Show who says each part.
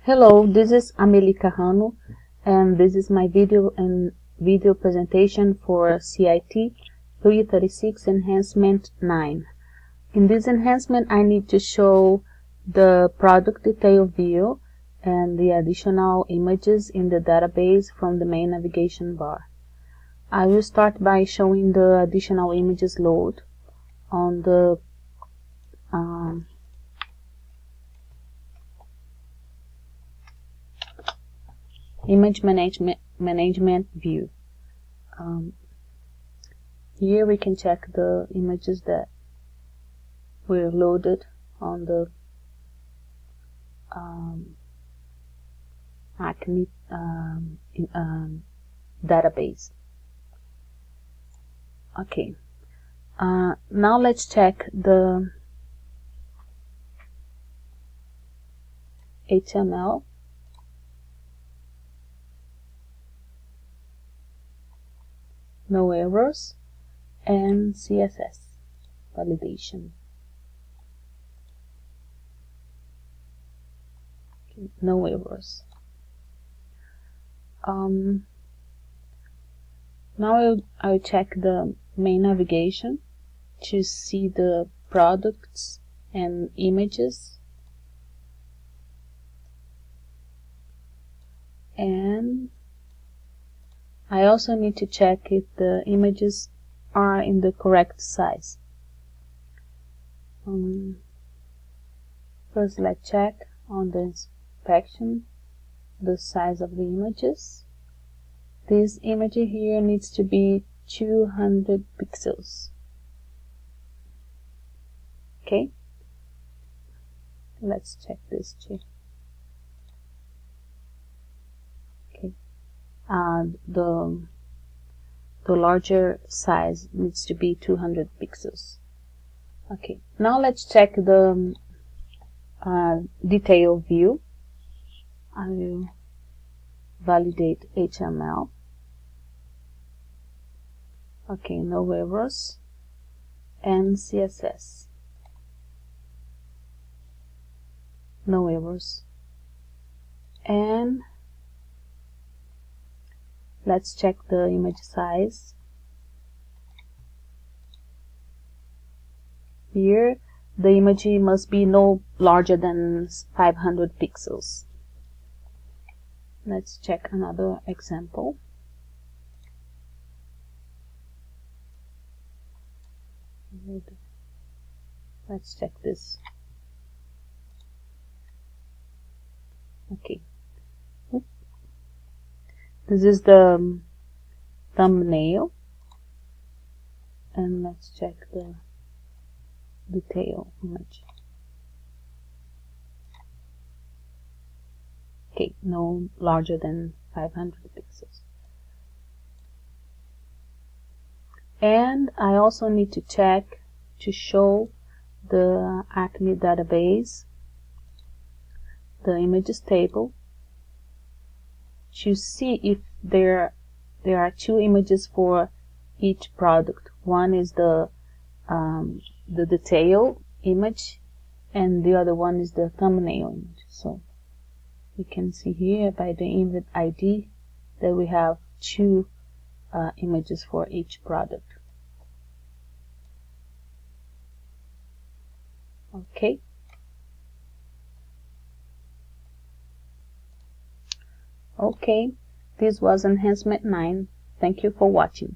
Speaker 1: Hello, this is Amelie Carrano, and this is my video presentation for CIT 336 Enhancement 9. In this enhancement, I need to show the product detail view and the additional images in the database from the main navigation bar. I will start by showing the additional images load on the image management view. Here we can check the images that were loaded on the Acme database. Okay, now let's check the HTML. No errors, and CSS validation. Okay, no errors. Now I'll check the main navigation to see the products and images, and I also need to check if the images are in the correct size. First, let's check on the inspection the size of the images. This image here needs to be 200 pixels. Okay, let's check this too. Okay, the larger size needs to be 200 pixels. Okay, now let's check the detail view. I will validate HTML. Okay, no errors, and CSS. No errors. And let's check the image size. Here, the image must be no larger than 500 pixels. Let's check another example. Let's check this. Okay. This is the thumbnail, and let's check the detail image. Okay, no larger than 500 pixels. And I also need to check to show the Acme database, the images table, to see if there are two images for each product. One is the detail image, and the other one is the thumbnail image. So you can see here by the image ID that we have two images for each product. Okay. Okay, this was Enhancement 9. Thank you for watching.